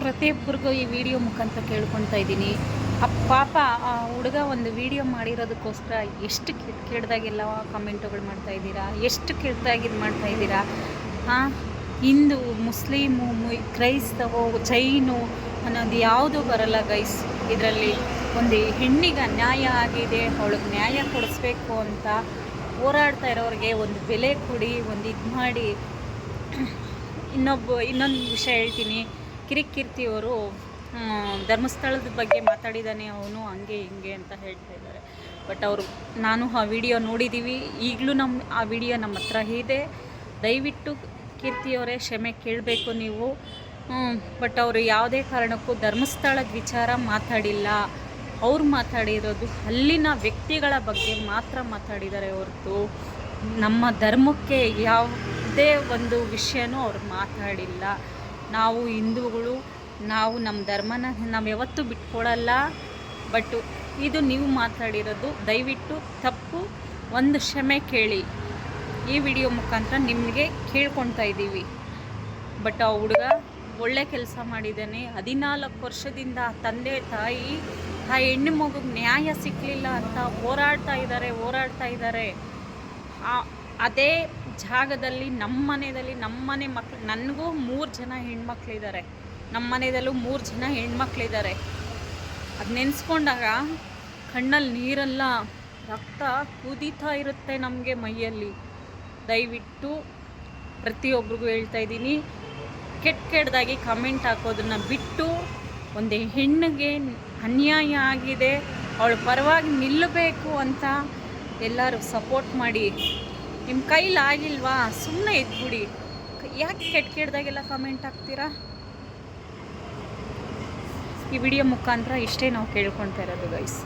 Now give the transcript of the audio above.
ಪ್ರತಿಯೊಬ್ಬರಿಗೂ ಈ ವಿಡಿಯೋ ಮುಖಾಂತರ ಕೇಳ್ಕೊತಾ ಇದ್ದೀನಿ. ಪಾಪ ಆ ಹುಡುಗ ಒಂದು ವಿಡಿಯೋ ಮಾಡಿರೋದಕ್ಕೋಸ್ಕರ ಎಷ್ಟು ಕೆಟ್ಟದಾಗೆಲ್ಲ ಕಮೆಂಟುಗಳು ಮಾಡ್ತಾ ಇದ್ದೀರಾ, ಎಷ್ಟು ಕೆಟ್ಟದಾಗಿ ಇದು ಮಾಡ್ತಾ ಇದ್ದೀರಾ. ಹಿಂದೂ, ಮುಸ್ಲಿಮು, ಕ್ರೈಸ್ತವು, ಜೈನು ಅನ್ನೋದು ಯಾವುದೂ ಬರಲ್ಲ ಗೈಸ್. ಇದರಲ್ಲಿ ಒಂದು ಹೆಣ್ಣಿಗೆ ಅನ್ಯಾಯ ಆಗಿದೆ, ಅವಳಿಗೆ ನ್ಯಾಯ ಕೊಡಿಸ್ಬೇಕು ಅಂತ ಹೋರಾಡ್ತಾ ಇರೋರಿಗೆ ಒಂದು ಬೆಲೆ ಕೊಡಿ, ಒಂದು ಇದು ಮಾಡಿ. ಇನ್ನೊಂದು ವಿಷಯ ಹೇಳ್ತೀನಿ. ಕಿರಿಕೀರ್ತಿಯವರು ಧರ್ಮಸ್ಥಳದ ಬಗ್ಗೆ ಮಾತಾಡಿದ್ದಾನೆ ಅವನು ಹಂಗೆ ಹಿಂಗೆ ಅಂತ ಹೇಳ್ತಾ ಇದ್ದಾರೆ. ಬಟ್ ನಾನು ಆ ವಿಡಿಯೋ ನೋಡಿದ್ದೀವಿ. ಈಗಲೂ ಆ ವಿಡಿಯೋ ನಮ್ಮ ಹತ್ರ ಇದೆ. ದಯವಿಟ್ಟು ಕೀರ್ತಿಯವರೇ ಕ್ಷಮೆ ಕೇಳಬೇಕು ನೀವು. ಬಟ್ ಅವರು ಯಾವುದೇ ಕಾರಣಕ್ಕೂ ಧರ್ಮಸ್ಥಳದ ವಿಚಾರ ಮಾತಾಡಿಲ್ಲ. ಅವ್ರು ಮಾತಾಡಿರೋದು ಅಲ್ಲಿನ ವ್ಯಕ್ತಿಗಳ ಬಗ್ಗೆ ಮಾತ್ರ ಮಾತಾಡಿದ್ದಾರೆ ಹೊರತು ನಮ್ಮ ಧರ್ಮಕ್ಕೆ ಯಾವುದೇ ಒಂದು ವಿಷಯನೂ ಅವ್ರು ಮಾತಾಡಿಲ್ಲ. ನಾವು ಹಿಂದೂಗಳು, ನಾವು ನಮ್ಮ ಧರ್ಮನ ನಾವು ಯಾವತ್ತೂ ಬಿಟ್ಕೊಡಲ್ಲ. ಬಟ್ ಇದು ನೀವು ಮಾತಾಡಿರೋದು ದಯವಿಟ್ಟು ತಪ್ಪು. ಒಂದು ಕ್ಷಮೆ ಕೇಳಿ. ಈ ವಿಡಿಯೋ ಮುಖಾಂತರ ನಿಮಗೆ ಕೇಳ್ಕೊತಾ ಇದ್ದೀವಿ. ಬಟ್ ಆ ಹುಡುಗ ಒಳ್ಳೆ ಕೆಲಸ ಮಾಡಿದ್ದಾನೆ. 14 ವರ್ಷದಿಂದ ತಂದೆ ತಾಯಿ ಆ ಹೆಣ್ಣು ಮಗುಗೆ ನ್ಯಾಯ ಸಿಕ್ಕಲಿಲ್ಲ ಅಂತ ಹೋರಾಡ್ತಾ ಇದ್ದಾರೆ. ಅದೇ ಜಾಗದಲ್ಲಿ ನಮ್ಮ ಮನೆ ಮಕ್ಕಳು, ನನಗೂ 3 ಜನ ಹೆಣ್ಮಕ್ಳಿದ್ದಾರೆ. ನಮ್ಮ ಮನೆಯಲ್ಲೂ 3 ಜನ ಹೆಣ್ಮಕ್ಳಿದ್ದಾರೆ. ಅದು ನೆನೆಸ್ಕೊಂಡಾಗ ಕಣ್ಣಲ್ಲಿ ನೀರೆಲ್ಲ ರಕ್ತ ಕುದೀತಾ ಇರುತ್ತೆ ನಮಗೆ ಮೈಯಲ್ಲಿ. ದಯವಿಟ್ಟು ಪ್ರತಿಯೊಬ್ಬರಿಗೂ ಹೇಳ್ತಾ ಇದ್ದೀನಿ, ಕೆಟ್ಟದಾಗಿ ಕಮೆಂಟ್ ಹಾಕೋದನ್ನು ಬಿಟ್ಟು ಒಂದು ಹೆಣ್ಣಿಗೆ ಅನ್ಯಾಯ ಆಗಿದೆ, ಅವಳ ಪರವಾಗಿ ನಿಲ್ಲಬೇಕು ಅಂತ ಎಲ್ಲರೂ ಸಪೋರ್ಟ್ ಮಾಡಿ. ನಿಮ್ಮ ಕೈಲಾಗಿಲ್ವಾ ಸುಮ್ಮನೆ ಇದ್ಬಿಡಿ. ಯಾಕೆ ಕೆಟ್ಟದಾಗೆಲ್ಲ ಕಮೆಂಟ್ ಹಾಕ್ತೀರಾ? ಈ ವಿಡಿಯೋ ಮುಖಾಂತರ ಇಷ್ಟೇ ನಾವು ಕೇಳ್ಕೊಳ್ತಾ ಇರೋದು ಗೈಸ್.